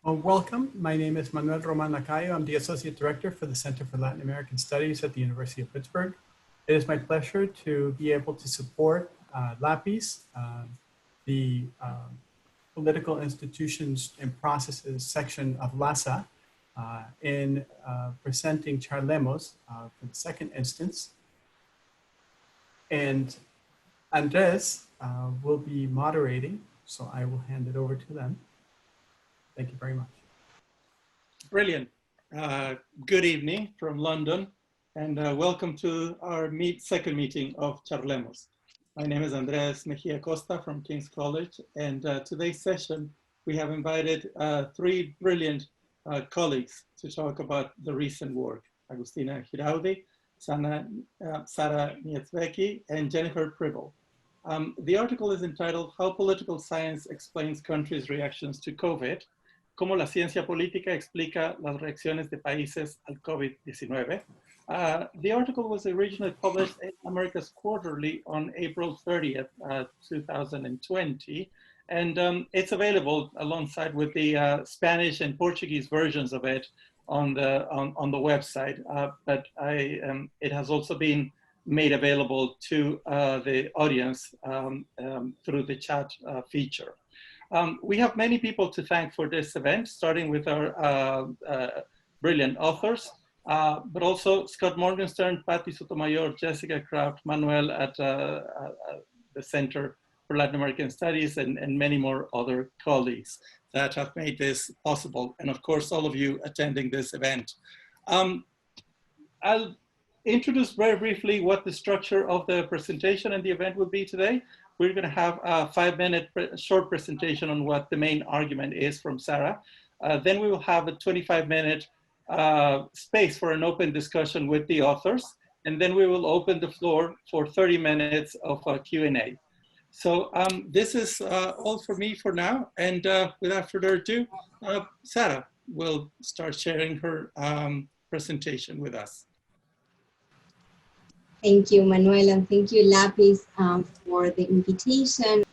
Welcome. My name is Manuel Roman Lacayo. I'm the Associate Director for the Center for Latin American Studies at the University of Pittsburgh. It is my pleasure to be able to support LAPIS, the Political Institutions and Processes section of LASA, in presenting Charlemos for the second instance. And Andres will be moderating, so I will hand it over to them. Thank you very much. Brilliant. Good evening from London, and welcome to our second meeting of Charlemos. My name is Andres Mejia Costa from King's College, and today's session, we have invited three brilliant colleagues to talk about the recent work: Agustina Giraudi, Sara Nietzbecki, and Jennifer Pribble. The article is entitled "How Political Science Explains Countries' Reactions to COVID. Cómo la ciencia política explica las reacciones de países al COVID-19. The article was originally published in America's Quarterly on April 30th, 2020, and it's available alongside with the Spanish and Portuguese versions of it on the website. But it has also been made available to the audience through the chat feature. We have many people to thank for this event, starting with our brilliant authors, but also Scott Morgenstern, Patty Sotomayor, Jessica Kraft, Manuel at the Center for Latin American Studies, and many more other colleagues that have made this possible. And of course, all of you attending this event. I'll introduce very briefly what the structure of the presentation and the event will be today. We're going to have a 5-minute short presentation on what the main argument is from Sarah. Then we will have a 25-minute space for an open discussion with the authors. And then we will open the floor for 30 minutes of Q&A. So this is all for me for now. And without further ado, Sarah will start sharing her presentation with us. Thank you, Manuel, and thank you, Lapis, for the invitation.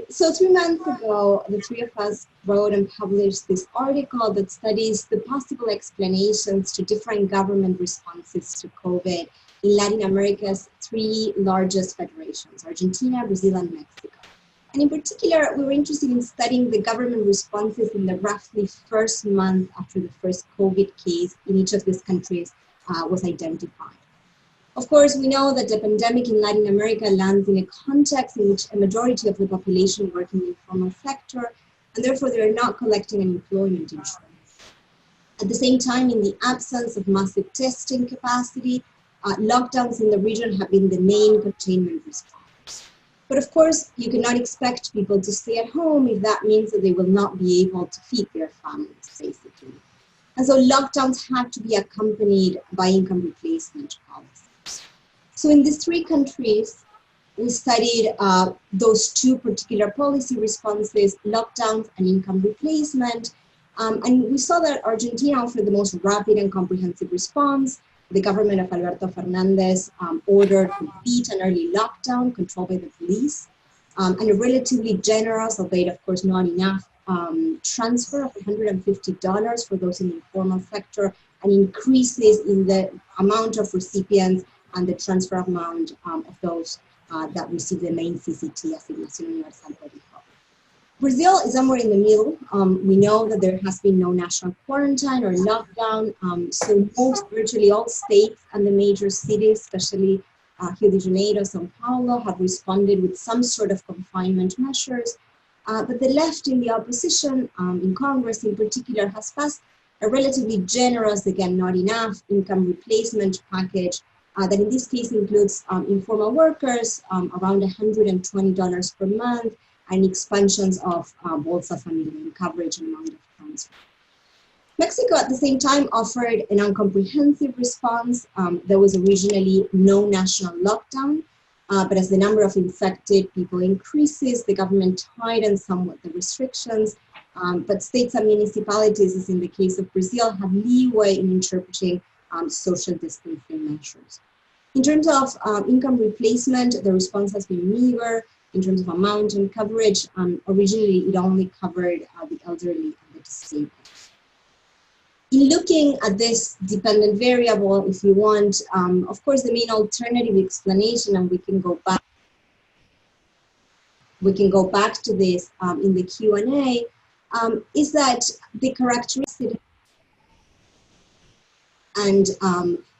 So 3 months ago, the three of us wrote and published this article that studies the possible explanations to different government responses to COVID in Latin America's 3 largest federations, Argentina, Brazil, and Mexico. And in particular, we were interested in studying the government responses in the roughly first month after the first COVID case in each of these countries was identified. Of course, we know that the pandemic in Latin America lands in a context in which a majority of the population work in the informal sector, and therefore they are not collecting unemployment insurance. At the same time, in the absence of massive testing capacity, lockdowns in the region have been the main containment response. But of course, you cannot expect people to stay at home if that means that they will not be able to feed their families, basically. And so lockdowns have to be accompanied by income replacement policies. So in these 3 countries, we studied those 2 particular policy responses, lockdowns and income replacement. And we saw that Argentina offered the most rapid and comprehensive response. The government of Alberto Fernandez ordered complete and early lockdown controlled by the police, and a relatively generous, albeit of course not enough, transfer of $150 for those in the informal sector, and increases in the amount of recipients and the transfer amount of those that receive the main CCT, Asignación Universal por Hijo. Brazil is somewhere in the middle. We know that there has been no national quarantine or lockdown, so virtually all states and the major cities, especially Rio de Janeiro, São Paulo, have responded with some sort of confinement measures. But the left in the opposition, in Congress in particular, has passed a relatively generous, again, not enough, income replacement package that in this case includes informal workers, around $120 per month, and expansions of Bolsa Familia coverage and amount of transfer. Mexico at the same time offered an uncomprehensive response. There was originally no national lockdown, but as the number of infected people increases, the government tightened somewhat the restrictions, but states and municipalities, as in the case of Brazil, have leeway in interpreting social distancing measures. In terms of income replacement, the response has been meager. In terms of amount and coverage, originally it only covered the elderly and the stable. In looking at this dependent variable, if you want, of course, the main alternative explanation, and we can go back to this in the Q&A, is that the characteristics and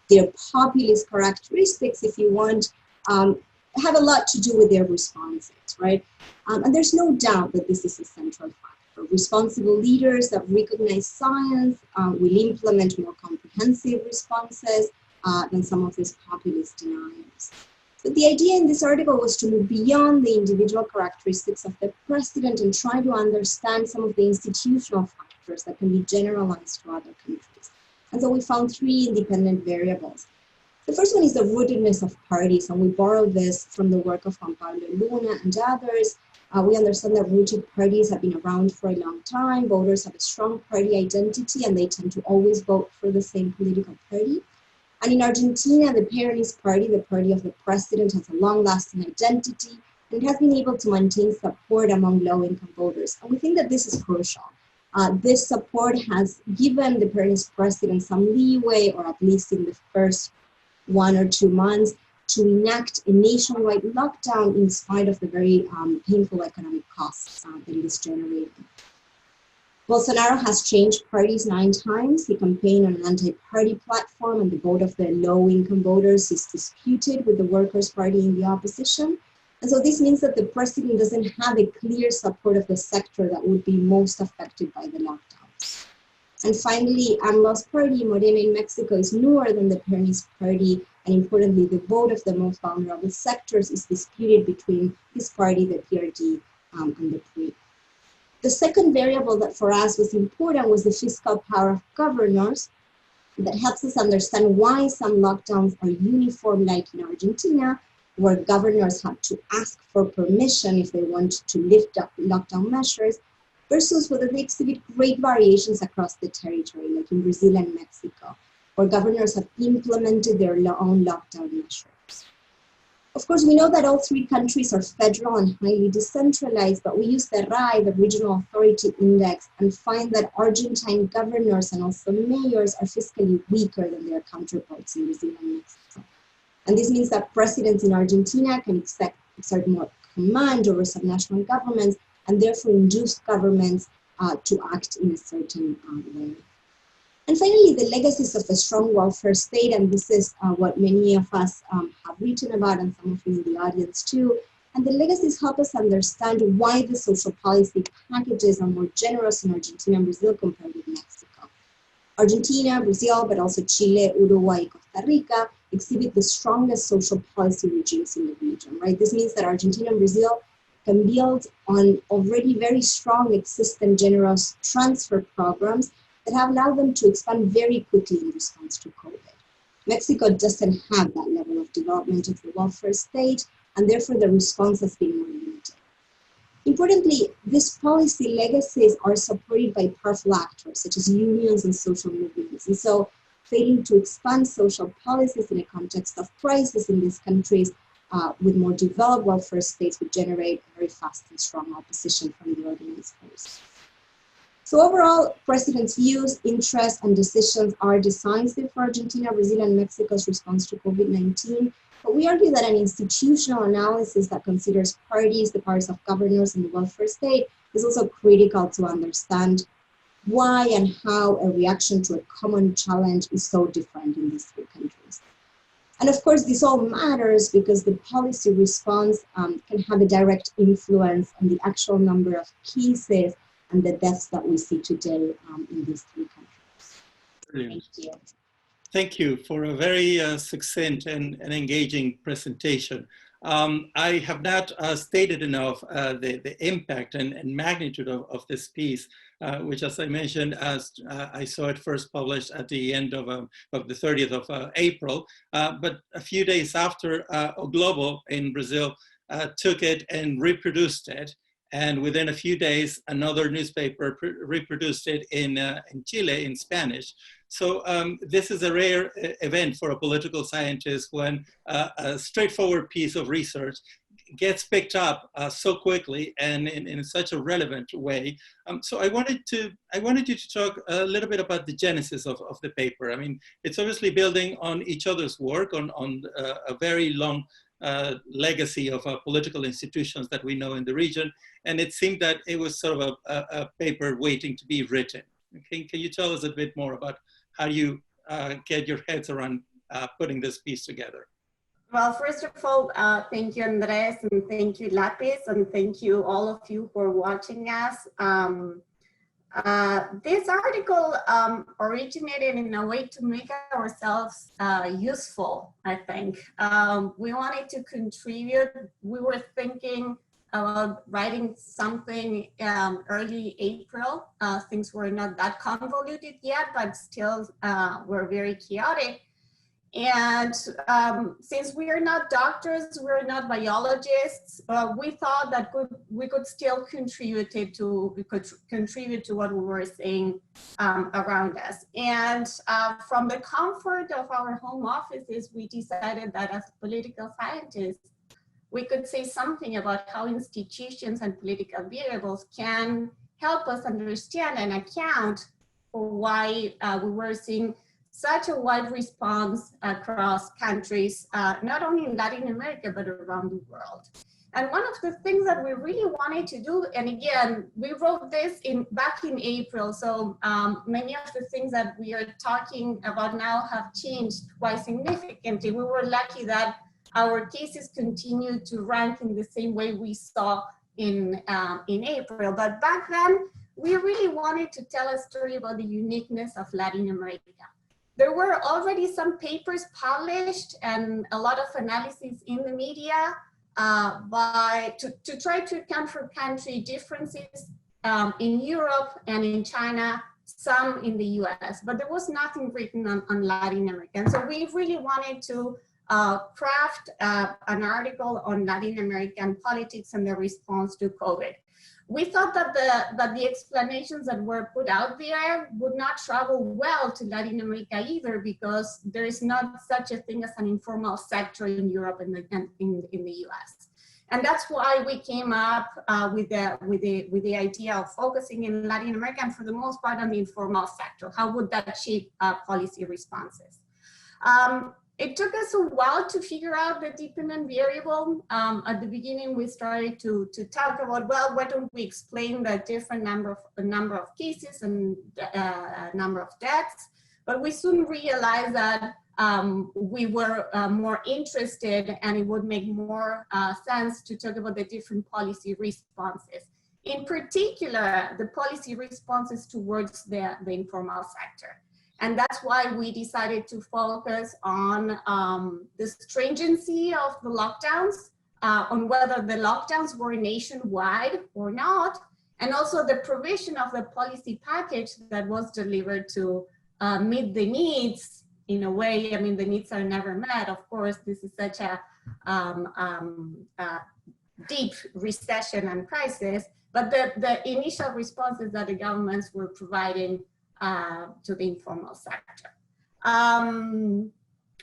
their populist characteristics, if you want, have a lot to do with their responses, right? And there's no doubt that this is a central factor. Responsible leaders that recognize science will implement more comprehensive responses than some of these populist deniers. But the idea in this article was to move beyond the individual characteristics of the president and try to understand some of the institutional factors that can be generalized to other countries. And so we found three independent variables. The first one is the rootedness of parties, and we borrowed this from the work of Juan Pablo Luna and others. We understand that rooted parties have been around for a long time. Voters have a strong party identity, and they tend to always vote for the same political party. And in Argentina, the Peronist party, the party of the president, has a long-lasting identity, and it has been able to maintain support among low-income voters. And we think that this is crucial. This support has given the Peronist president some leeway, or at least in the first 1 or 2 months, to enact a nationwide lockdown in spite of the very painful economic costs that it is generating. Bolsonaro has changed parties 9 times. He campaigned on an anti-party platform, and the vote of the low-income voters is disputed with the Workers' Party in the opposition. And so this means that the president doesn't have a clear support of the sector that would be most affected by the lockdowns. And finally, AMLO's party, Morena in Mexico, is newer than the Peronist party, and importantly, the vote of the most vulnerable sectors is disputed between his party, the PRD, and the PRI. The second variable that for us was important was the fiscal power of governors. That helps us understand why some lockdowns are uniform, like in Argentina, where governors have to ask for permission if they want to lift up lockdown measures, versus whether they exhibit great variations across the territory, like in Brazil and Mexico, where governors have implemented their own lockdown measures. Of course, we know that all 3 countries are federal and highly decentralized, but we use the RAI, the Regional Authority Index, and find that Argentine governors and also mayors are fiscally weaker than their counterparts in Brazil and Mexico. And this means that presidents in Argentina can exert more command over subnational governments, and therefore induce governments to act in a certain way. And finally, the legacies of a strong welfare state, and this is what many of us have written about, and some of you in the audience too. And the legacies help us understand why the social policy packages are more generous in Argentina and Brazil compared with Mexico. Argentina, Brazil, but also Chile, Uruguay, Costa Rica exhibit the strongest social policy regimes in the region, right? This means that Argentina and Brazil can build on already very strong existing generous transfer programs that have allowed them to expand very quickly in response to COVID. Mexico doesn't have that level of development of the welfare state, and therefore the response has been more limited. Importantly, these policy legacies are supported by powerful actors, such as unions and social movements. And so failing to expand social policies in a context of crisis in these countries with more developed welfare states would generate a very fast and strong opposition from the organized force. So overall, President's views, interests, and decisions are decisive for Argentina, Brazil, and Mexico's response to COVID-19. But we argue that an institutional analysis that considers parties, the powers of governors, and the welfare state is also critical to understand why and how a reaction to a common challenge is so different in these 3 countries. And of course, this all matters because the policy response can have a direct influence on the actual number of cases and the deaths that we see today in these 3 countries. Brilliant. Thank you. Thank you for a very succinct and engaging presentation. I have not stated enough the impact and magnitude of this piece, which, as I mentioned, as I saw it first published at the end of the 30th of April, but a few days after, O Globo in Brazil took it and reproduced it. And within a few days, another newspaper reproduced it in Chile in Spanish. So this is a rare event for a political scientist when a straightforward piece of research gets picked up so quickly and in such a relevant way. So I wanted you to talk a little bit about the genesis of the paper. I mean, it's obviously building on each other's work, on a very long legacy of political institutions that we know in the region. And it seemed that it was sort of a paper waiting to be written. Can you tell us a bit more about how you get your heads around putting this piece together? Well, first of all, thank you, Andres, and thank you, Lapis, and thank you, all of you who are watching us. This article originated in a way to make ourselves useful, I think. We wanted to contribute. We were thinking about writing something early April. Things were not that convoluted yet, but still were very chaotic. And since we are not doctors, we're not biologists, we thought that we could still contribute to what we were seeing around us. And from the comfort of our home offices, we decided that as political scientists, we could say something about how institutions and political variables can help us understand and account for why we were seeing such a wide response across countries, not only in Latin America, but around the world. And one of the things that we really wanted to do, and again, we wrote this back in April, so many of the things that we are talking about now have changed quite significantly. We were lucky that our cases continue to rank in the same way we saw in April. But back then, we really wanted to tell a story about the uniqueness of Latin America. There were already some papers published and a lot of analysis in the media to try to account for country differences in Europe and in China, some in the US, but there was nothing written on Latin America. And so we really wanted to craft an article on Latin American politics and the response to COVID. We thought that the explanations that were put out there would not travel well to Latin America either, because there is not such a thing as an informal sector in Europe and in the US. And that's why we came up with the idea of focusing in Latin America, and for the most part on the informal sector. How would that shape policy responses? It took us a while to figure out the dependent variable. At the beginning, we started to talk about, well, why don't we explain the different number of cases and number of deaths? But we soon realized that we were more interested, and it would make more sense to talk about the different policy responses. In particular, the policy responses towards the informal sector. And that's why we decided to focus on the stringency of the lockdowns, on whether the lockdowns were nationwide or not, and also the provision of the policy package that was delivered to meet the needs in a way. I mean, the needs are never met. Of course, this is such a deep recession and crisis, but the initial responses that the governments were providing to the informal sector.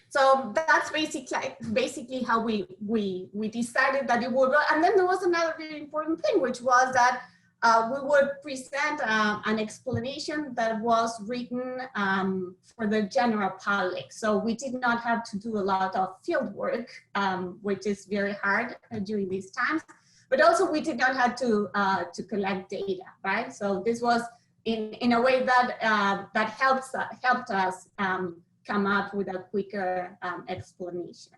So that's basically how we decided that it would go. And then there was another very important thing, which was that we would present an explanation that was written for the general public. So we did not have to do a lot of field work, which is very hard during these times. But also we did not have to collect data, right? So this was in a way that that helped us come up with a quicker explanation.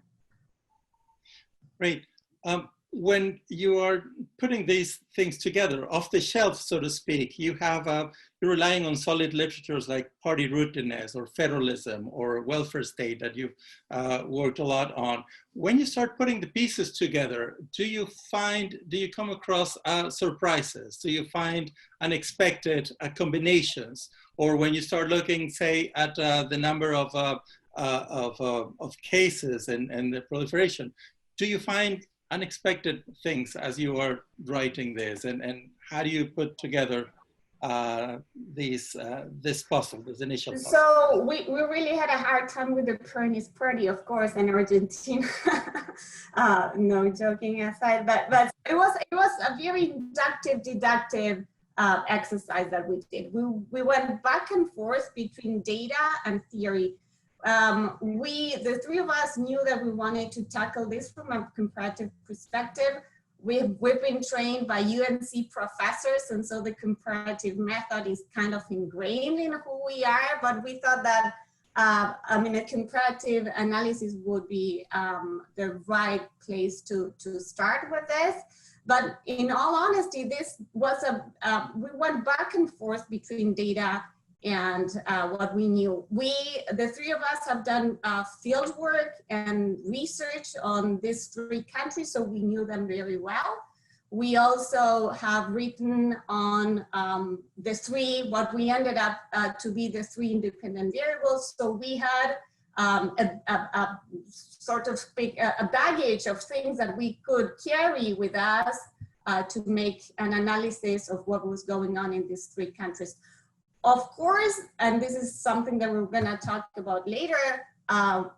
Great. When you are putting these things together off the shelf, so to speak, you're relying on solid literatures like party rootedness or federalism or welfare state that you've worked a lot on. When you start putting the pieces together, do you come across surprises? Do you find unexpected combinations? Or when you start looking, say, at the number of cases and the proliferation, do you find unexpected things as you are writing this, and how do you put together this puzzle, this initial puzzle? So we really had a hard time with the Pyrenees Party, of course, and Argentina. No, joking aside, but it was a very inductive, deductive exercise that we did. We went back and forth between data and theory. The three of us knew that we wanted to tackle this from a comparative perspective. We've been trained by UNC professors, and so the comparative method is kind of ingrained in who we are, but we thought that, a comparative analysis would be the right place to start with this. But in all honesty, this was we went back and forth between data and what we knew. The three of us have done field work and research on these three countries, so we knew them very well. We also have written on the three, what we ended up to be the three independent variables. So we had a sort of a baggage of things that we could carry with us to make an analysis of what was going on in these three countries. Of course, and this is something that we're going to talk about later,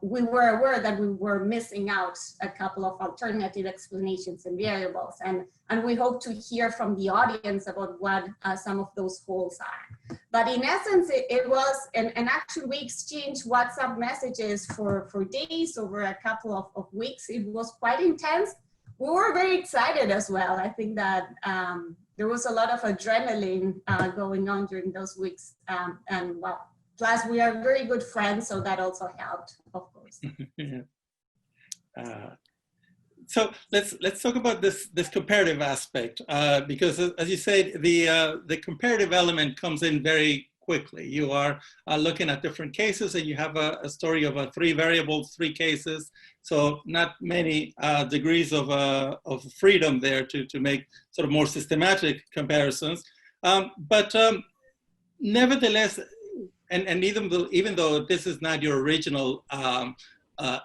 we were aware that we were missing out a couple of alternative explanations and variables, and we hope to hear from the audience about what some of those holes are. But in essence, it was, and actually we exchanged WhatsApp messages for days, over a couple of weeks. It was quite intense. We were very excited as well. I think that there was a lot of adrenaline going on during those weeks. And well, plus we are very good friends, so that also helped, of course. So let's talk about this comparative aspect, because as you said, the comparative element comes in very quickly. You are looking at different cases, and you have a story of 3 variables, 3 cases. So not many degrees of freedom there to make sort of more systematic comparisons. But nevertheless, and even though this is not your original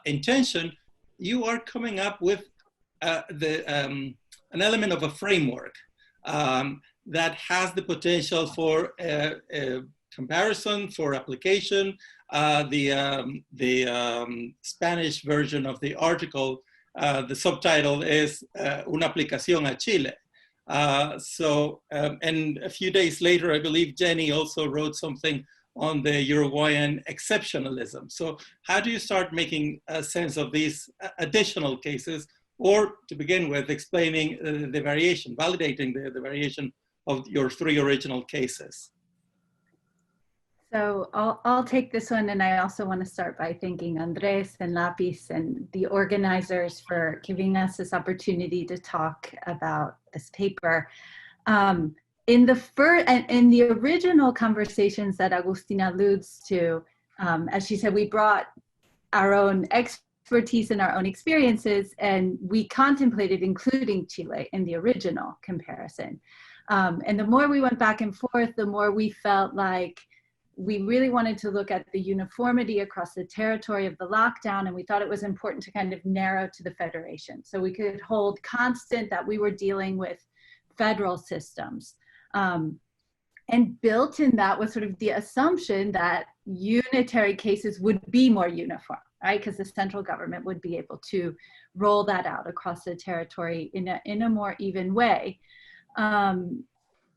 intention, you are coming up with an element of a framework that has the potential for comparison, for application. The Spanish version of the article, the subtitle is Una aplicación a Chile. And a few days later, I believe Jenny also wrote something on the Uruguayan exceptionalism. So how do you start making sense of these additional cases, or to begin with, explaining the variation, validating the variation of your 3 original cases? So I'll take this one, and I also want to start by thanking Andres and Lapis and the organizers for giving us this opportunity to talk about this paper. In the original conversations that Agustina alludes to, as she said, we brought our own expertise and our own experiences, and we contemplated including Chile in the original comparison. And the more we went back and forth, the more we felt like we really wanted to look at the uniformity across the territory of the lockdown, and we thought it was important to kind of narrow to the federation. So we could hold constant that we were dealing with federal systems. And built in that was sort of the assumption that unitary cases would be more uniform, right? Because the central government would be able to roll that out across the territory in a more even way.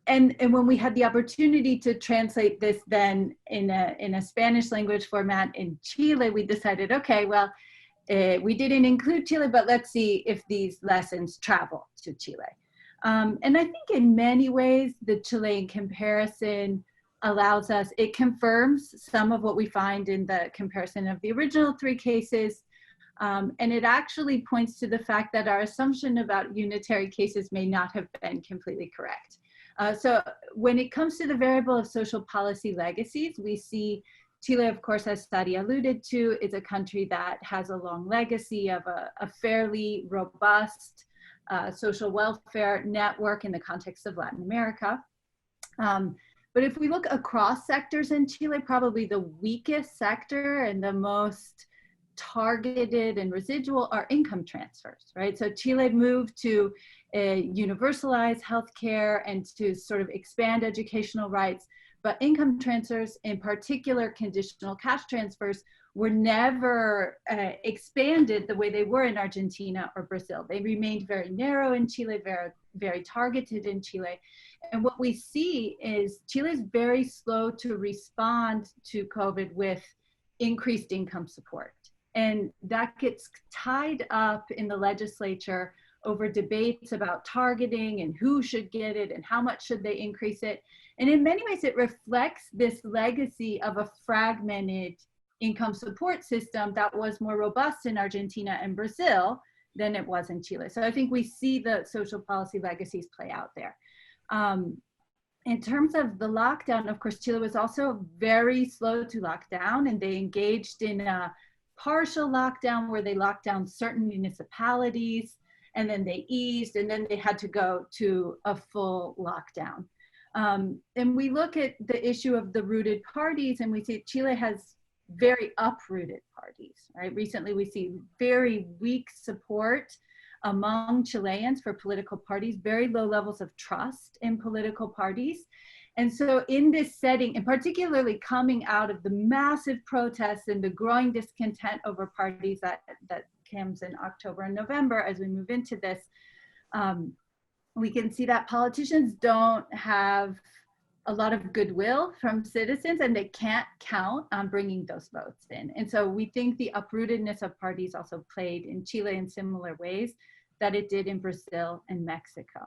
And when we had the opportunity to translate this then in a Spanish language format in Chile, we decided, okay, well, we didn't include Chile, but let's see if these lessons travel to Chile. And I think in many ways, the Chilean comparison allows us, it confirms some of what we find in the comparison of the original 3 cases. And it actually points to the fact that our assumption about unitary cases may not have been completely correct. So when it comes to the variable of social policy legacies, we see Chile, of course, as Sari alluded to, is a country that has a long legacy of a fairly robust social welfare network in the context of Latin America. But if we look across sectors in Chile, probably the weakest sector and the most targeted and residual are income transfers, right? So Chile moved to universalize healthcare and to sort of expand educational rights. But income transfers, in particular conditional cash transfers, were never expanded the way they were in Argentina or Brazil. They remained very narrow in Chile, very, very targeted in Chile. And what we see is Chile is very slow to respond to COVID with increased income support. And that gets tied up in the legislature over debates about targeting and who should get it and how much should they increase it. And in many ways, it reflects this legacy of a fragmented income support system that was more robust in Argentina and Brazil than it was in Chile. So I think we see the social policy legacies play out there. In terms of the lockdown, of course, Chile was also very slow to lock down, and they engaged in a partial lockdown where they locked down certain municipalities, and then they eased, and then they had to go to a full lockdown. And we look at the issue of the rooted parties, and we see Chile has very uprooted parties, right? Recently, we see very weak support among Chileans for political parties, very low levels of trust in political parties. And so in this setting, and particularly coming out of the massive protests and the growing discontent over parties that comes in October and November as we move into this, we can see that politicians don't have a lot of goodwill from citizens, and they can't count on bringing those votes in. And so we think the uprootedness of parties also played in Chile in similar ways that it did in Brazil and Mexico.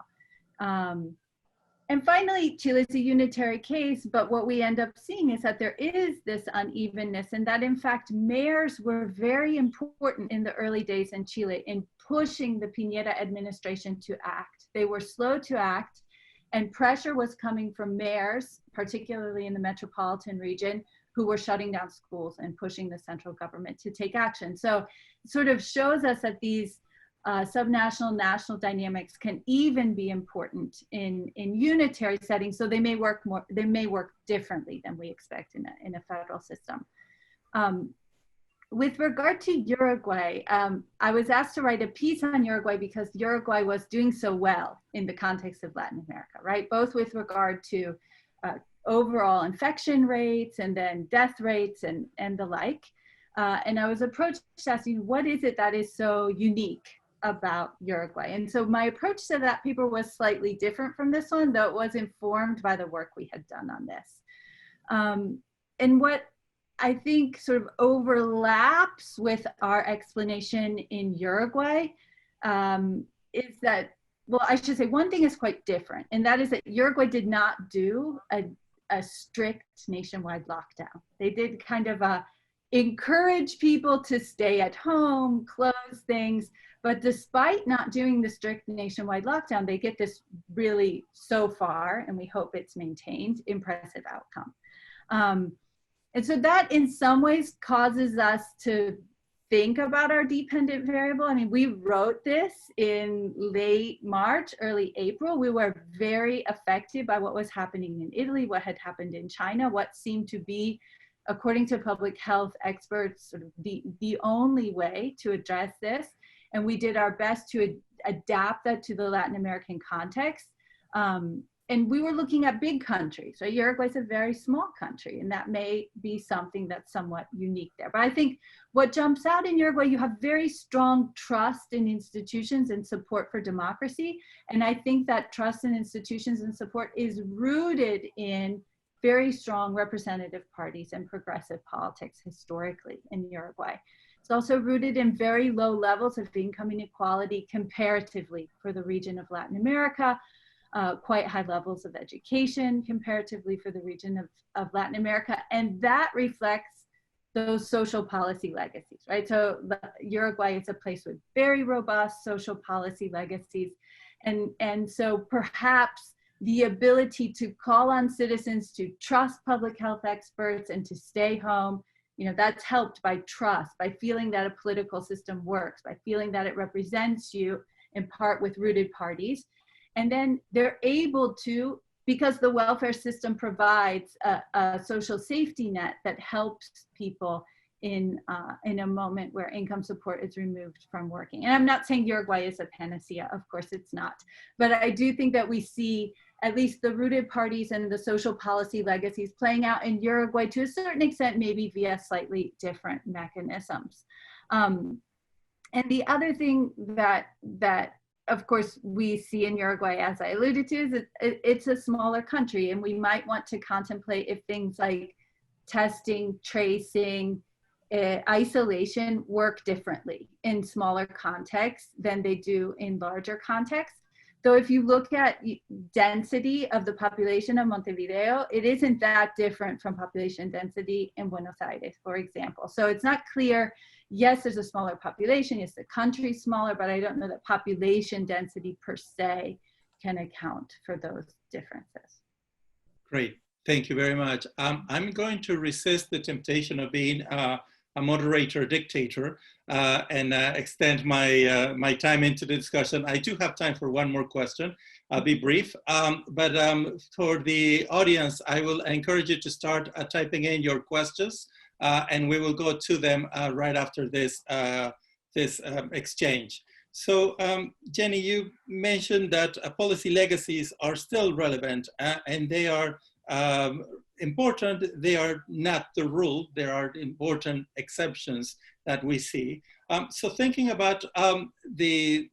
And finally, Chile is a unitary case, but what we end up seeing is that there is this unevenness, and that in fact, mayors were very important in the early days in Chile in pushing the Piñera administration to act. They were slow to act, and pressure was coming from mayors, particularly in the metropolitan region, who were shutting down schools and pushing the central government to take action. So it sort of shows us that these subnational, national dynamics can even be important in unitary settings. So they may work differently than we expect in a federal system. With regard to Uruguay, I was asked to write a piece on Uruguay because Uruguay was doing so well in the context of Latin America, right? Both with regard to overall infection rates and then death rates and the like. And I was approached asking, what is it that is so unique about Uruguay? And so my approach to that paper was slightly different from this one, though it was informed by the work we had done on this. And what I think sort of overlaps with our explanation in Uruguay is that, well, I should say one thing is quite different, and that is that Uruguay did not do a strict nationwide lockdown. They did kind of encourage people to stay at home, close things, but despite not doing the strict nationwide lockdown, they get this really, so far, and we hope it's maintained, impressive outcome. And so that in some ways causes us to think about our dependent variable. I mean, we wrote this in late March, early April. We were very affected by what was happening in Italy, what had happened in China, what seemed to be, according to public health experts, sort of the only way to address this. And we did our best to adapt that to the Latin American context. And we were looking at big countries, right? Uruguay is a very small country, and that may be something that's somewhat unique there. But I think what jumps out in Uruguay, you have very strong trust in institutions and support for democracy. And I think that trust in institutions and support is rooted in very strong representative parties and progressive politics historically in Uruguay. It's also rooted in very low levels of income inequality comparatively for the region of Latin America. Quite high levels of education comparatively for the region of Latin America. And that reflects those social policy legacies, right? So Uruguay is a place with very robust social policy legacies. And so perhaps the ability to call on citizens to trust public health experts and to stay home, you know, that's helped by trust, by feeling that a political system works, by feeling that it represents you in part with rooted parties. And then they're able to, because the welfare system provides a social safety net that helps people in a moment where income support is removed from working. And I'm not saying Uruguay is a panacea, of course it's not, but I do think that we see at least the rooted parties and the social policy legacies playing out in Uruguay to a certain extent, maybe via slightly different mechanisms. And the other thing that of course we see in Uruguay, as I alluded to, is it's a smaller country, and we might want to contemplate if things like testing, tracing, isolation work differently in smaller contexts than they do in larger contexts. So if you look at density of the population of Montevideo, it isn't that different from population density in Buenos Aires, for example. So it's not clear, yes, there's a smaller population, yes, the country's smaller, but I don't know that population density per se can account for those differences. Great, thank you very much. I'm going to resist the temptation of being a moderator dictator and extend my time into the discussion. I do have time for one more question. I'll be brief, but for the audience, I will encourage you to start typing in your questions, and we will go to them right after this, exchange. So Jenny, you mentioned that policy legacies are still relevant and they are important. They are not the rule. There are important exceptions that we see. So thinking about the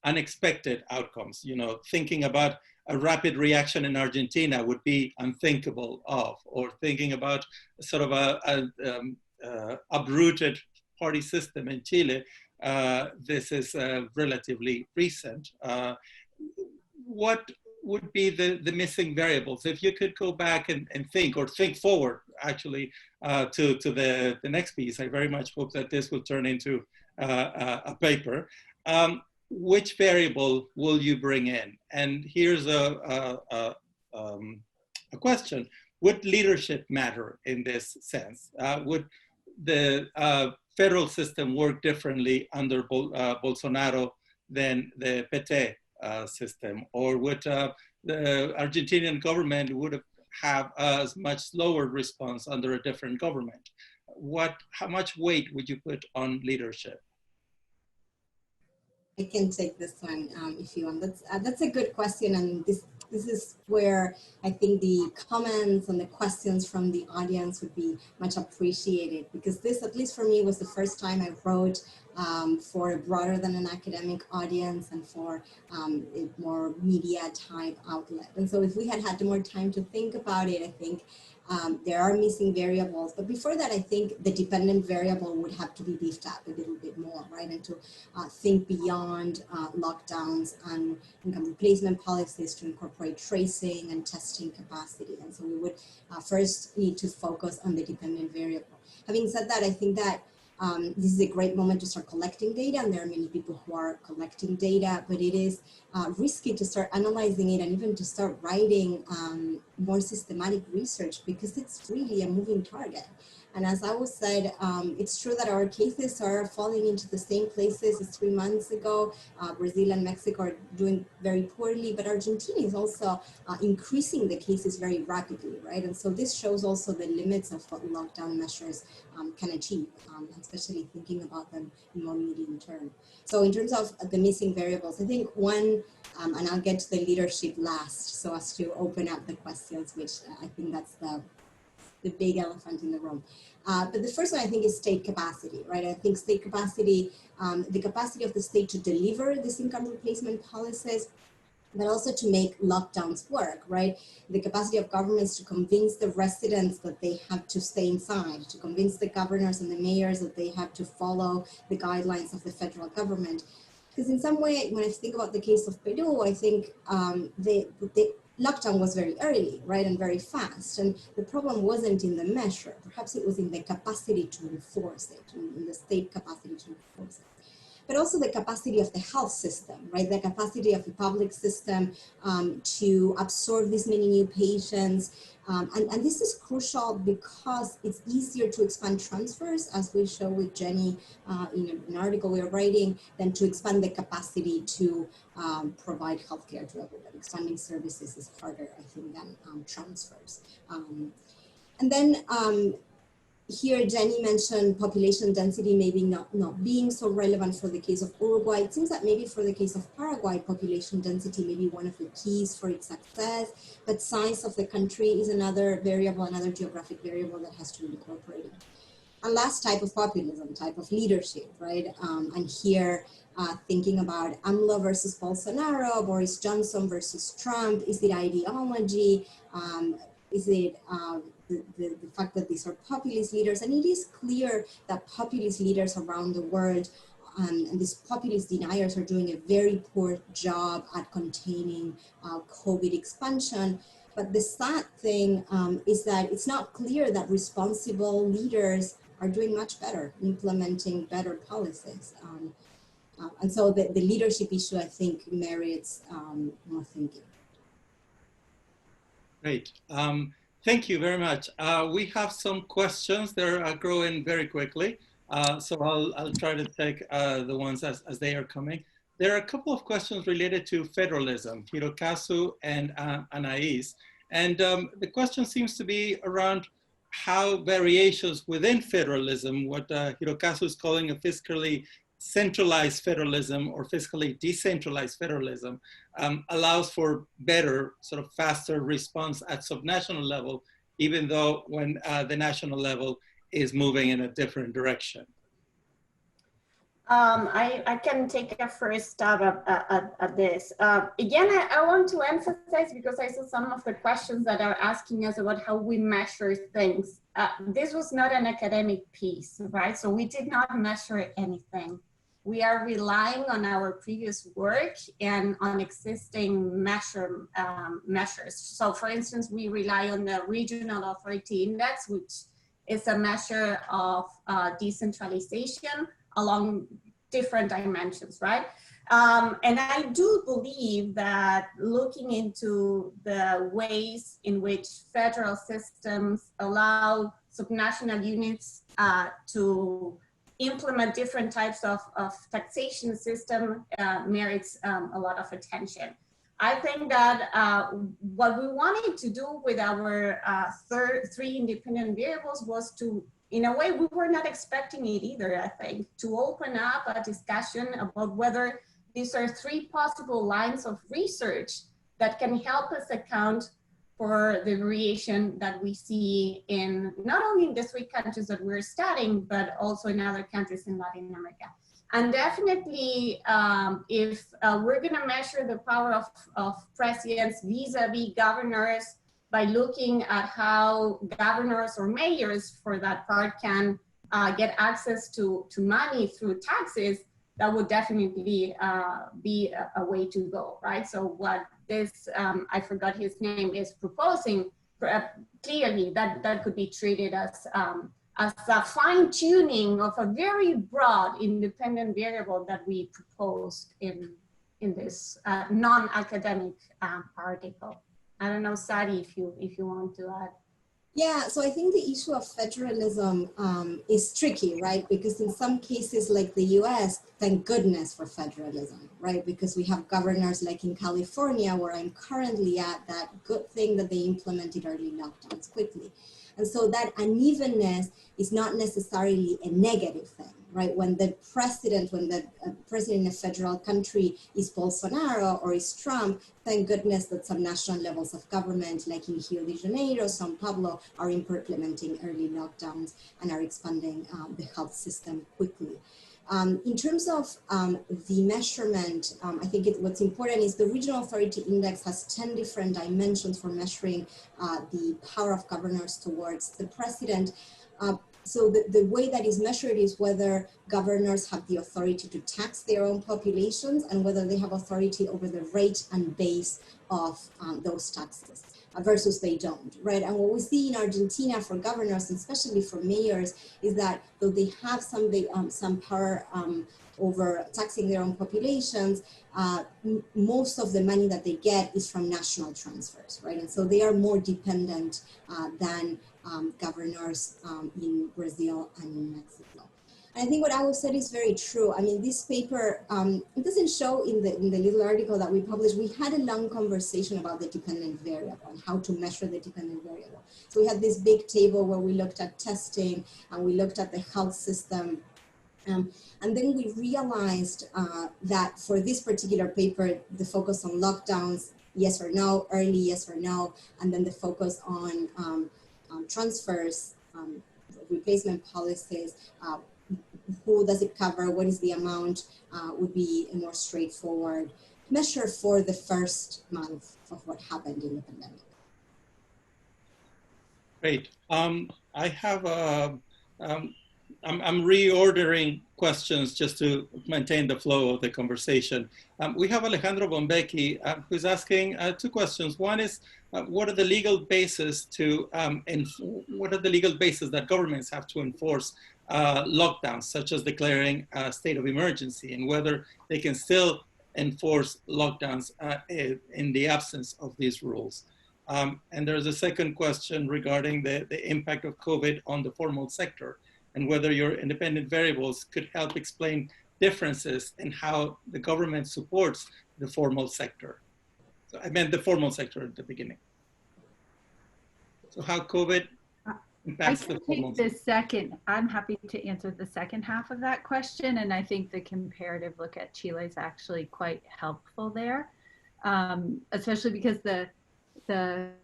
unexpected outcomes, you know, thinking about a rapid reaction in Argentina would be unthinkable of, or thinking about sort of a uprooted party system in Chile. This is relatively recent. What would be the missing variables? If you could go back and think, or think forward actually to the next piece, I very much hope that this will turn into a paper. Which variable will you bring in? And here's a question. Would leadership matter in this sense? Would the federal system work differently under Bolsonaro than the PT system? Or would the Argentinian government would have a much slower response under a different government? How much weight would you put on leadership? I can take this one if you want. That's a good question, and this is where I think the comments and the questions from the audience would be much appreciated, because this, at least for me, was the first time I wrote for a broader than an academic audience and for a more media type outlet. And so if we had had more time to think about it, I think there are missing variables. But before that, I think the dependent variable would have to be beefed up a little bit more, right? And to think beyond lockdowns and income replacement policies to incorporate tracing and testing capacity. And so we would first need to focus on the dependent variable. Having said that, I think that this is a great moment to start collecting data, and there are many people who are collecting data, but it is risky to start analyzing it and even to start writing more systematic research, because it's really a moving target. And as I was said, it's true that our cases are falling into the same places as 3 months ago. Brazil and Mexico are doing very poorly, but Argentina is also increasing the cases very rapidly, right? And so this shows also the limits of what lockdown measures can achieve, especially thinking about them in more medium term. So in terms of the missing variables, I think one, and I'll get to the leadership last, so as to open up the questions, which I think that's the big elephant in the room. But the first one, I think, is state capacity, right? I think state capacity, the capacity of the state to deliver these income replacement policies, but also to make lockdowns work, right? The capacity of governments to convince the residents that they have to stay inside, to convince the governors and the mayors that they have to follow the guidelines of the federal government. Because in some way, when I think about the case of Peru, I think the lockdown was very early, right, and very fast. And the problem wasn't in the measure. Perhaps it was in the capacity to enforce it, in the state capacity to enforce it. But also the capacity of the health system, right? The capacity of the public system to absorb this many new patients. And this is crucial because it's easier to expand transfers, as we show with Jenny in an article we are writing, than to expand the capacity to provide healthcare to everybody. Expanding services is harder, I think, than transfers. And then Here, Jenny mentioned population density maybe not being so relevant for the case of Uruguay. It seems that maybe for the case of Paraguay, population density may be one of the keys for its success, but size of the country is another variable, another geographic variable that has to be incorporated. And last type of populism, type of leadership, right? And here, thinking about AMLO versus Bolsonaro, Boris Johnson versus Trump, is it ideology? Is it the fact that these are populist leaders? And it is clear that populist leaders around the world and these populist deniers are doing a very poor job at containing COVID expansion. But the sad thing is that it's not clear that responsible leaders are doing much better, implementing better policies. And so the leadership issue, I think, merits more thinking. Great. Thank you very much. We have some questions. They're growing very quickly. So I'll try to take the ones as they are coming. There are a couple of questions related to federalism, Hirokazu and Anais. And the question seems to be around how variations within federalism, what Hirokazu is calling a fiscally centralized federalism or fiscally decentralized federalism, allows for better, sort of faster response at subnational level, even though when the national level is moving in a different direction. I can take a first stab at this. Again, I want to emphasize, because I saw some of the questions that are asking us about how we measure things. This was not an academic piece, right? So we did not measure anything. We are relying on our previous work and on existing measures. So for instance, we rely on the Regional Authority Index, which is a measure of decentralization along different dimensions, right? And I do believe that looking into the ways in which federal systems allow subnational units to implement different types of taxation system merits a lot of attention. I think that what we wanted to do with our three independent variables was to, in a way, we were not expecting it either, I think, to open up a discussion about whether these are three possible lines of research that can help us account for the variation that we see in not only in the three countries that we're studying, but also in other countries in Latin America. And definitely, if we're gonna measure the power of presidents vis-a-vis governors by looking at how governors or mayors, for that part, can get access to money through taxes, that would definitely be a way to go, right? So what this, I forgot his name, is proposing, clearly that could be treated as a fine tuning of a very broad independent variable that we proposed in this non-academic article. I don't know, Sadi, if you want to add. Yeah, so I think the issue of federalism is tricky, right? Because in some cases like the US, thank goodness for federalism, right? Because we have governors like in California, where I'm currently at, that good thing that they implemented early lockdowns quickly. And so that unevenness is not necessarily a negative thing, right? When the president in a federal country is Bolsonaro or is Trump, thank goodness that some national levels of government, like in Rio de Janeiro, São Paulo, are implementing early lockdowns and are expanding the health system quickly. In terms of the measurement, I think what's important is the Regional Authority Index has 10 different dimensions for measuring the power of governors towards the president. So the way that is measured is whether governors have the authority to tax their own populations and whether they have authority over the rate and base of those taxes versus they don't, right? And what we see in Argentina for governors, and especially for mayors, is that though they have some power over taxing their own populations, most of the money that they get is from national transfers, right? And so they are more dependent than governors in Brazil and in Mexico. I think what Agu said is very true. I mean, this paper, it doesn't show in the little article that we published. We had a long conversation about the dependent variable and how to measure the dependent variable. So we had this big table where we looked at testing and we looked at the health system. And then we realized that for this particular paper, the focus on lockdowns, yes or no, early yes or no, and then the focus on transfers, replacement policies, who does it cover, what is the amount, would be a more straightforward measure for the first month of what happened in the pandemic. Great. I have I'm reordering questions just to maintain the flow of the conversation. We have Alejandro Bombecki who's asking two questions. One is, what are the legal bases to what are the legal bases that governments have to enforce lockdowns, such as declaring a state of emergency, and whether they can still enforce lockdowns in the absence of these rules? And there's a second question regarding the impact of COVID on the formal sector, and whether your independent variables could help explain differences in how the government supports the formal sector. So I meant the formal sector at the beginning. So how COVID impacts the formal sector. I'm happy to answer the second half of that question. And I think the comparative look at Chile is actually quite helpful there, especially because the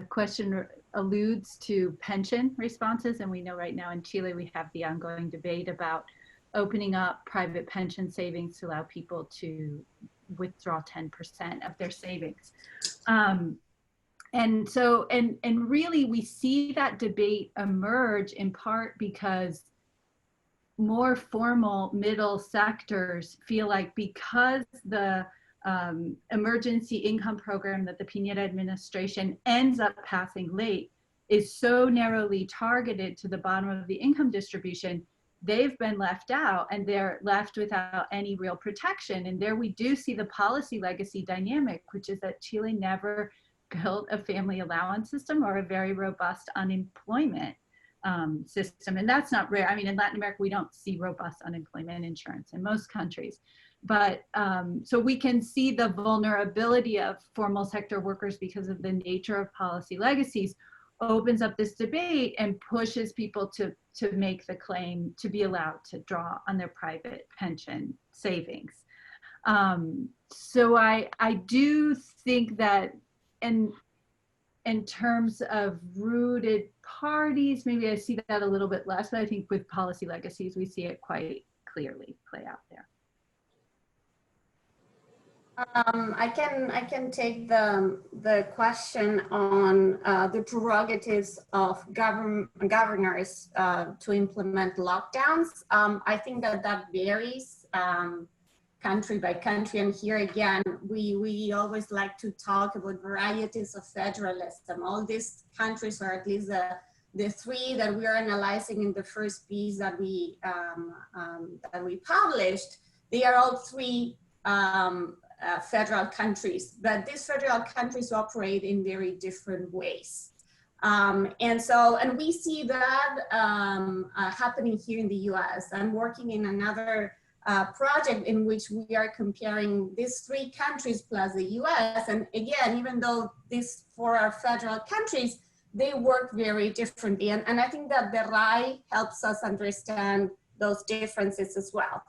question alludes to pension responses. And we know right now in Chile, we have the ongoing debate about opening up private pension savings to allow people to withdraw 10% of their savings. And so, and really we see that debate emerge in part because more formal middle sectors feel like, because the emergency income program that the Piñera administration ends up passing late is so narrowly targeted to the bottom of the income distribution, they've been left out and they're left without any real protection. And there we do see the policy legacy dynamic, which is that Chile never built a family allowance system or a very robust unemployment system. And that's not rare. I mean, in Latin America, we don't see robust unemployment insurance in most countries. But so we can see the vulnerability of formal sector workers because of the nature of policy legacies opens up this debate and pushes people to make the claim to be allowed to draw on their private pension savings. So I do think that in terms of rooted parties, maybe I see that a little bit less, but I think with policy legacies, we see it quite clearly play out there. I can take the question on the prerogatives of governors to implement lockdowns. I think that varies country by country, and here again we always like to talk about varieties of federalism. All these countries, or at least the three that we are analyzing in the first piece that we published, they are all three federal countries, but these federal countries operate in very different ways. And we see that happening here in the US. I'm working in another project in which we are comparing these three countries plus the US. And again, even though these four are federal countries, they work very differently. And I think that the RAI helps us understand those differences as well.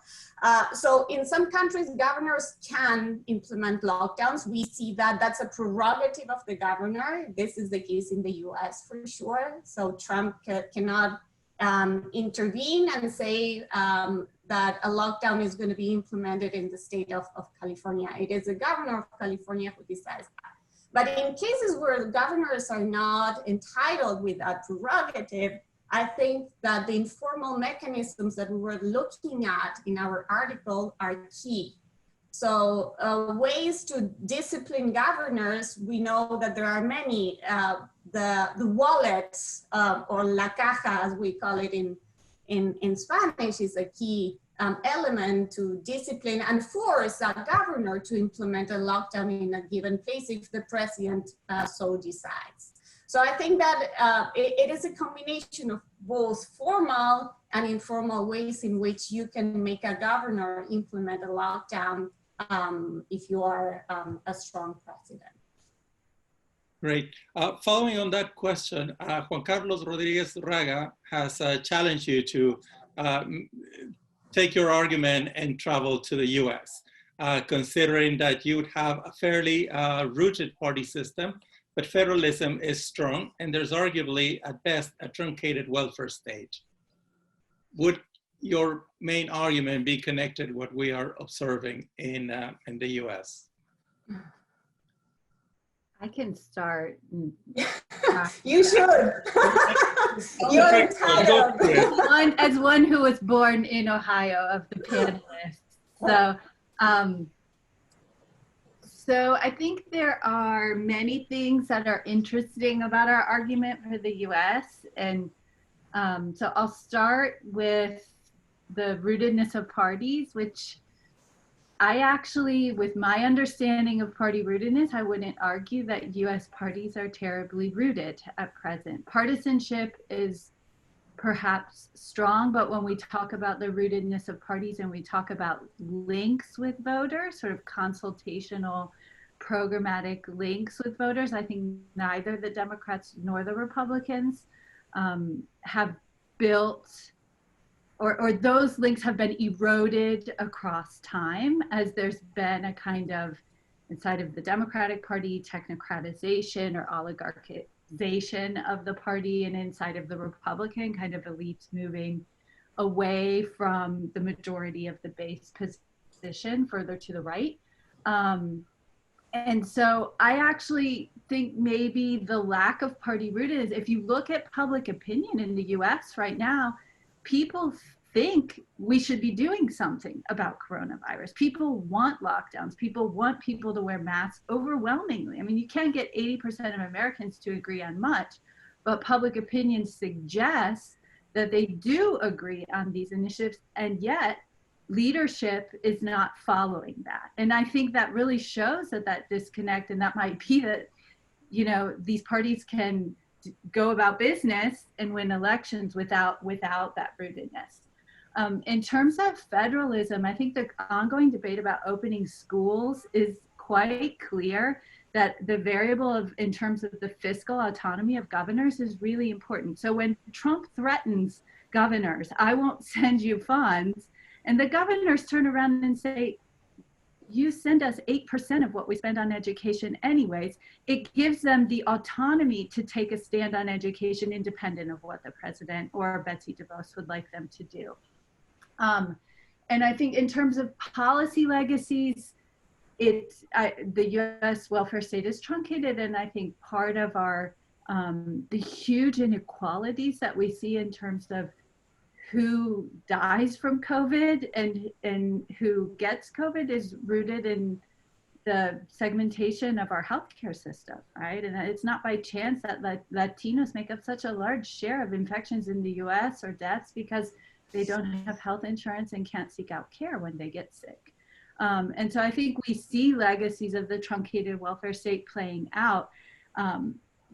So in some countries, governors can implement lockdowns. We see that that's a prerogative of the governor. This is the case in the US for sure. So Trump cannot intervene and say that a lockdown is going to be implemented in the state of California. It is the governor of California who decides that. But in cases where governors are not entitled with that prerogative, I think that the informal mechanisms that we were looking at in our article are key. So ways to discipline governors, we know that there are many. The wallets, or la caja as we call it in Spanish, is a key element to discipline and force a governor to implement a lockdown in a given place if the president so decides. So I think that it is a combination of both formal and informal ways in which you can make a governor implement a lockdown if you are a strong president. Great. Following on that question, Juan Carlos Rodriguez Raga has challenged you to take your argument and travel to the US, considering that you would have a fairly rooted party system, but federalism is strong, and there's arguably, at best, a truncated welfare state. Would your main argument be connected to what we are observing in the US? I can start. You should. You're entitled. As one who was born in Ohio of the panelists. So I think there are many things that are interesting about our argument for the US. And so I'll start with the rootedness of parties, which I actually, with my understanding of party rootedness, I wouldn't argue that US parties are terribly rooted at present. Partisanship is perhaps strong, but when we talk about the rootedness of parties and we talk about links with voters, sort of consultational, programmatic links with voters, I think neither the Democrats nor the Republicans have built, or those links have been eroded across time as there's been a kind of, inside of the Democratic Party, technocratization or oligarchization of the party, and inside of the Republican, kind of elites moving away from the majority of the base position further to the right. And so I actually think maybe the lack of party rootedness, if you look at public opinion in the US right now, people think we should be doing something about coronavirus. People want lockdowns. People want people to wear masks overwhelmingly. I mean, you can't get 80% of Americans to agree on much, but public opinion suggests that they do agree on these initiatives, and yet leadership is not following that. And I think that really shows that disconnect, and that might be that, you know, these parties can go about business and win elections without that rootedness. In terms of federalism, I think the ongoing debate about opening schools is quite clear that the variable of, in terms of the fiscal autonomy of governors, is really important. So when Trump threatens governors, I won't send you funds, and the governors turn around and say, you send us 8% of what we spend on education anyways, it gives them the autonomy to take a stand on education independent of what the president or Betsy DeVos would like them to do. And I think in terms of policy legacies, the US welfare state is truncated, and I think part of our, the huge inequalities that we see in terms of who dies from COVID and who gets COVID is rooted in the segmentation of our healthcare system, right? And it's not by chance that Latinos make up such a large share of infections in the US or deaths, because they don't have health insurance and can't seek out care when they get sick. And so I think we see legacies of the truncated welfare state playing out.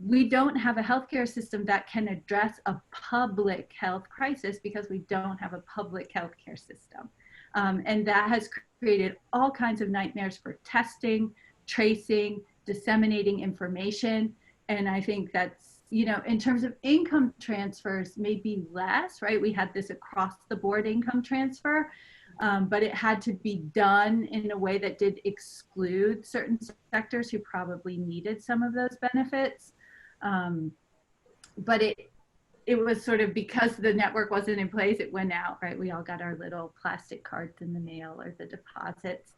We don't have a healthcare system that can address a public health crisis because we don't have a public healthcare system. And that has created all kinds of nightmares for testing, tracing, disseminating information. And I think that's, you know, in terms of income transfers, maybe less, right? We had this across the board income transfer, but it had to be done in a way that did exclude certain sectors who probably needed some of those benefits. But it was sort of, because the network wasn't in place, it went out, right? We all got our little plastic cards in the mail or the deposits.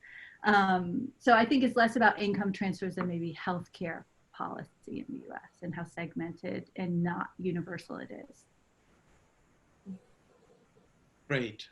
So I think it's less about income transfers than maybe healthcare policy in the US and how segmented and not universal it is. Great.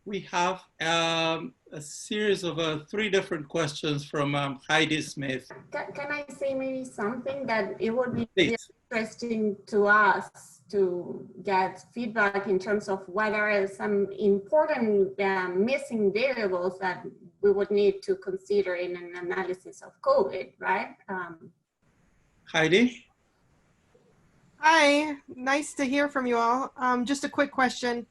We have a series of 3 different questions from Heidi Smith. Can I say maybe something that it would be Please. interesting to us to get feedback in terms of whether some important missing variables that we would need to consider in an analysis of COVID, right? Heidi? Hi, nice to hear from you all. Just a quick question.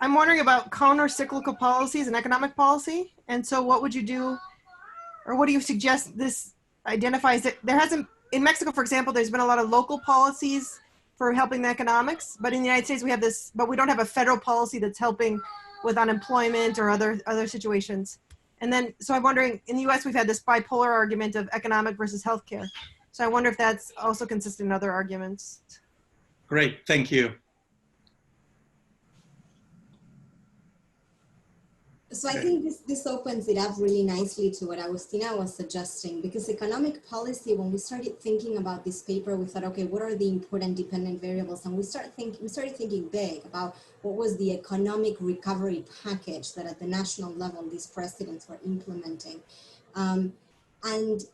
I'm wondering about counter-cyclical policies and economic policy. And so what would you do, or what do you suggest this identifies it? There hasn't, in Mexico, for example, there's been a lot of local policies for helping the economics, but in the United States we have this, but we don't have a federal policy that's helping with unemployment or other situations. And then, so I'm wondering, in the US we've had this bipolar argument of economic versus healthcare. So I wonder if that's also consistent in other arguments. Great, thank you. So I think this opens it up really nicely to what Agustina was suggesting, because economic policy, when we started thinking about this paper, we thought, okay, what are the important dependent variables? And we started thinking big about what was the economic recovery package that at the national level, these presidents were implementing. And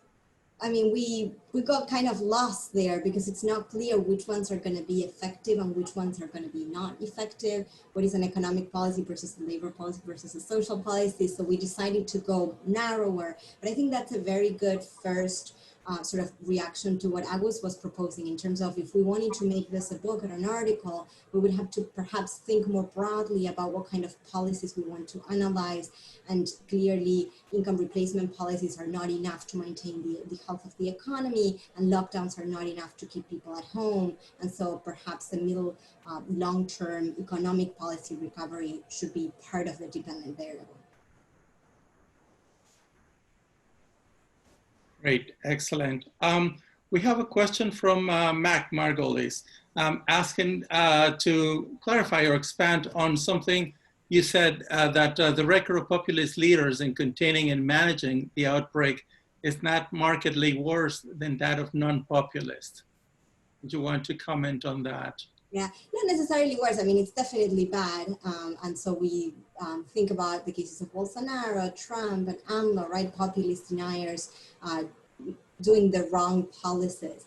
I mean, we got kind of lost there because it's not clear which ones are going to be effective and which ones are going to be not effective. What is an economic policy versus a labor policy versus a social policy? So we decided to go narrower. But I think that's a very good first sort of reaction to what Agus was proposing in terms of if we wanted to make this a book or an article, we would have to perhaps think more broadly about what kind of policies we want to analyze. And clearly, income replacement policies are not enough to maintain the health of the economy, and lockdowns are not enough to keep people at home. And so perhaps the middle long-term economic policy recovery should be part of the dependent variable. Great, excellent. We have a question from Mac Margolis asking to clarify or expand on something you said that the record of populist leaders in containing and managing the outbreak is not markedly worse than that of non-populist. Do you want to comment on that? Yeah, not necessarily worse. I mean, it's definitely bad. And so we think about the cases of Bolsonaro, Trump, and AMLO, right? Populist deniers doing the wrong policies.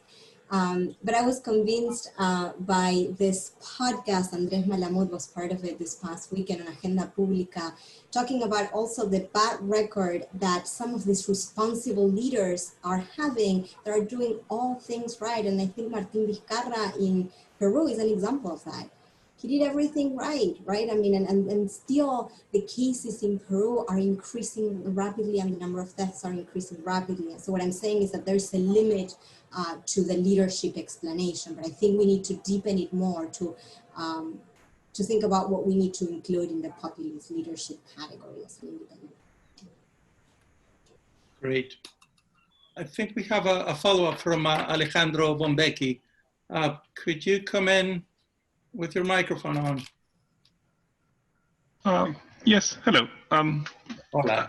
But I was convinced by this podcast, Andrés Malamud was part of it this past weekend on Agenda Pública, talking about also the bad record that some of these responsible leaders are having that are doing all things right. And I think Martín Vizcarra in Peru is an example of that. He did everything right? I mean, and still the cases in Peru are increasing rapidly and the number of deaths are increasing rapidly. So what I'm saying is that there's a limit to the leadership explanation, but I think we need to deepen it more to think about what we need to include in the populist leadership category as an independent. Great. I think we have a follow-up from Alejandro Bombecki. Could you come in with your microphone on? Yes, hello. Hola.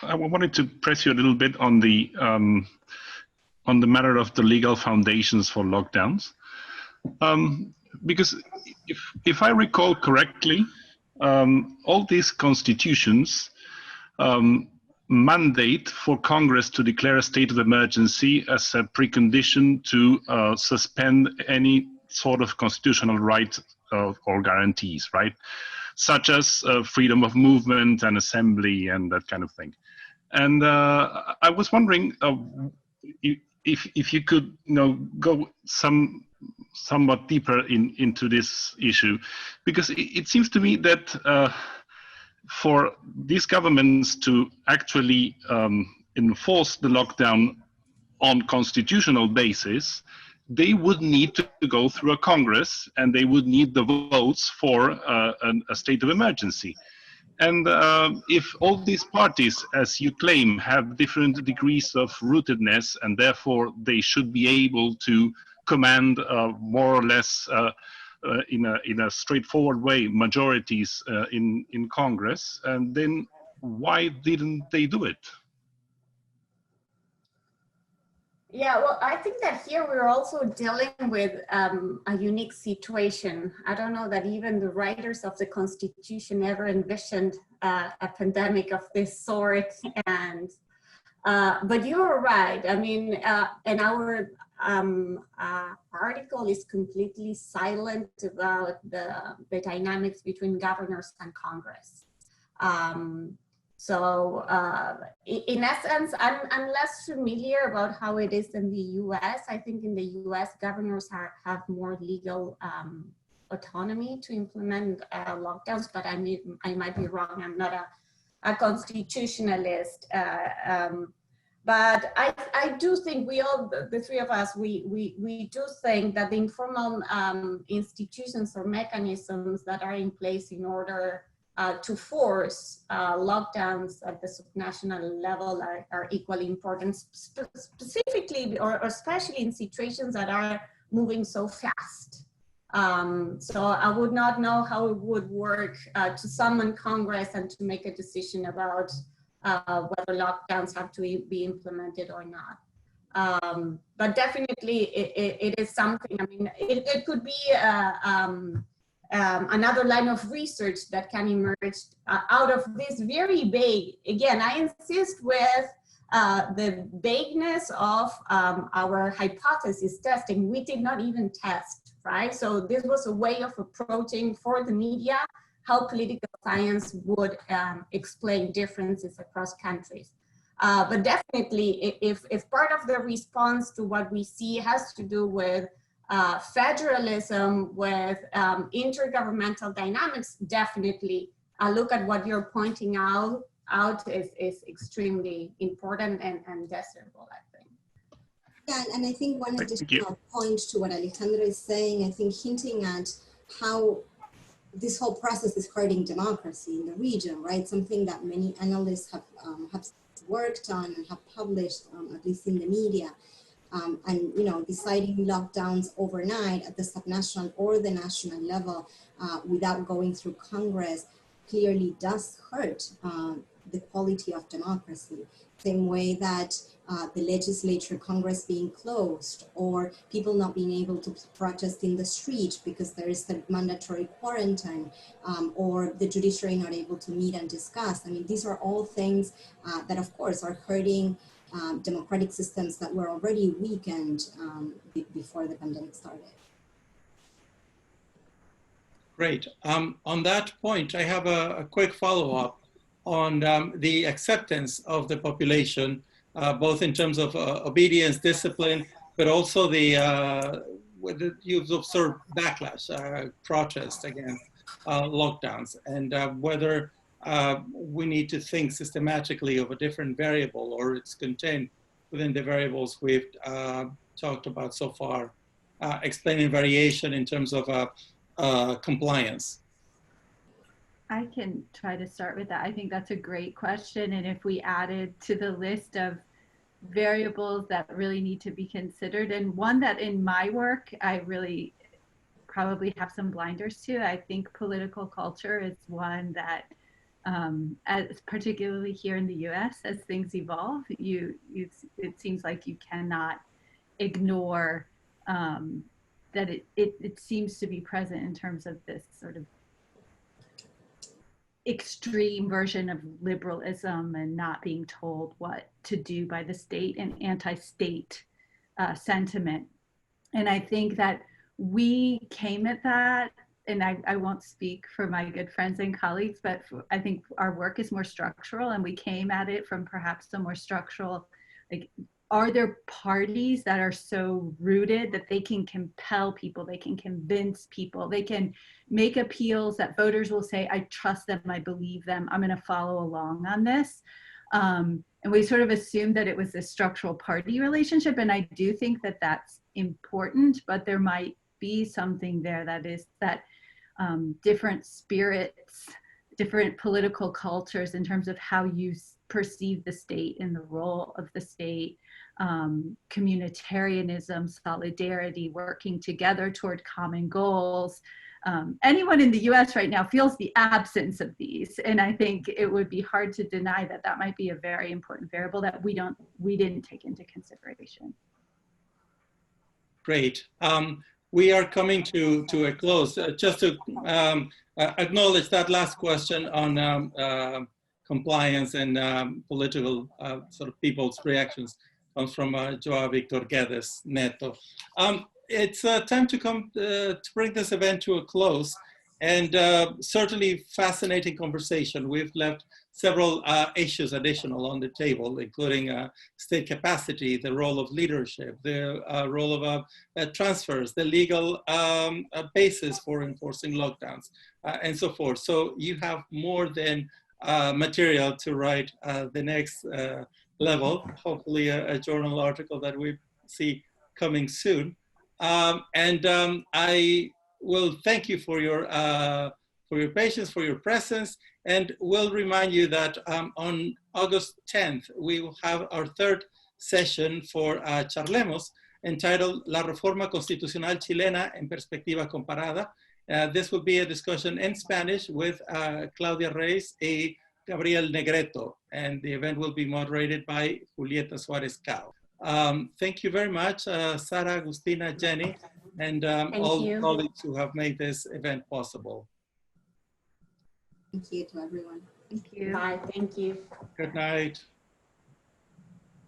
I wanted to press you a little bit on the matter of the legal foundations for lockdowns. Because if I recall correctly, all these constitutions mandate for Congress to declare a state of emergency as a precondition to suspend any sort of constitutional right or guarantees, right? Such as freedom of movement and assembly and that kind of thing. And I was wondering if you could, go somewhat deeper into this issue, because it seems to me that for these governments to actually enforce the lockdown on constitutional basis, they would need to go through a Congress and they would need the votes for a state of emergency. And if all these parties, as you claim, have different degrees of rootedness and therefore they should be able to command more or less in a straightforward way majorities in Congress, and then why didn't they do it? Yeah, well, I think that here we're also dealing with a unique situation. I don't know that even the writers of the Constitution ever envisioned a pandemic of this sort. And but you're right. I mean, and our article is completely silent about the dynamics between governors and Congress. So in essence, I'm less familiar about how it is in the US. I think in the US, governors have more legal autonomy to implement lockdowns, but I might be wrong. I'm not a constitutionalist. But I do think we all, the three of us, we do think that the informal institutions or mechanisms that are in place in order to force lockdowns at the subnational level are equally important, specifically or especially in situations that are moving so fast. So I would not know how it would work to summon Congress and to make a decision about whether lockdowns have to be implemented or not. But definitely it is something, I mean, it could be another line of research that can emerge out of this very vague, again, I insist with the vagueness of our hypothesis testing. We did not even test, right? So this was a way of approaching for the media how political science would explain differences across countries. But definitely, if part of the response to what we see has to do with federalism, with intergovernmental dynamics, definitely look at what you're pointing out is extremely important and desirable, I think. Yeah, and I think one additional point to what Alejandra is saying, I think hinting at how this whole process is hurting democracy in the region, right? Something that many analysts have worked on and have published, at least in the media. And, you know, deciding lockdowns overnight at the subnational or the national level without going through Congress clearly does hurt the quality of democracy. Same way that the legislature, Congress being closed, or people not being able to protest in the street because there is a mandatory quarantine, or the judiciary not able to meet and discuss. I mean, these are all things that, of course, are hurting democratic systems that were already weakened before the pandemic started. Great. On that point, I have a quick follow-up on the acceptance of the population, both in terms of obedience, discipline, but also whether you've observed backlash, protest against lockdowns, and whether we need to think systematically of a different variable, or it's contained within the variables we've talked about so far, explaining variation in terms of compliance. I can try to start with that. I think that's a great question. And if we added to the list of variables that really need to be considered, and one that in my work, I really probably have some blinders to, I think political culture is one that, as particularly here in the US, as things evolve, it seems like you cannot ignore that it seems to be present in terms of this sort of extreme version of liberalism and not being told what to do by the state, and anti-state sentiment. And I think that we came at that, and I won't speak for my good friends and colleagues, but I think our work is more structural, and we came at it from perhaps the more structural, like, are there parties that are so rooted that they can compel people, they can convince people, they can make appeals that voters will say, I trust them, I believe them, I'm going to follow along on this. And we sort of assumed that it was a structural party relationship, and I do think that that's important, but there might be something there that is that different spirits, different political cultures in terms of how you perceive the state and the role of the state, communitarianism, solidarity, working together toward common goals. Anyone in the US right now feels the absence of these. And I think it would be hard to deny that that might be a very important variable that we didn't take into consideration. Great. We are coming to a close. Just to acknowledge that last question on compliance and political sort of people's reactions comes from Joao Victor Guedes Neto. It's time to come to bring this event to a close. and certainly fascinating conversation. We've left several issues additional on the table, including state capacity, the role of leadership, the role of transfers, the legal basis for enforcing lockdowns, and so forth. So you have more than material to write the next level, hopefully a journal article that we see coming soon. I will thank you for your patience, for your presence, and will remind you that on August 10th, we will have our third session for Charlemos, entitled La Reforma Constitucional Chilena en Perspectiva Comparada. This will be a discussion in Spanish with Claudia Reyes and Gabriel Negreto, and the event will be moderated by Julieta Suárez Cao. Thank you very much, Sara, Agustina, Jenny, and all the colleagues who have made this event possible. Thank you to everyone. Thank you. Bye, thank you. Good night.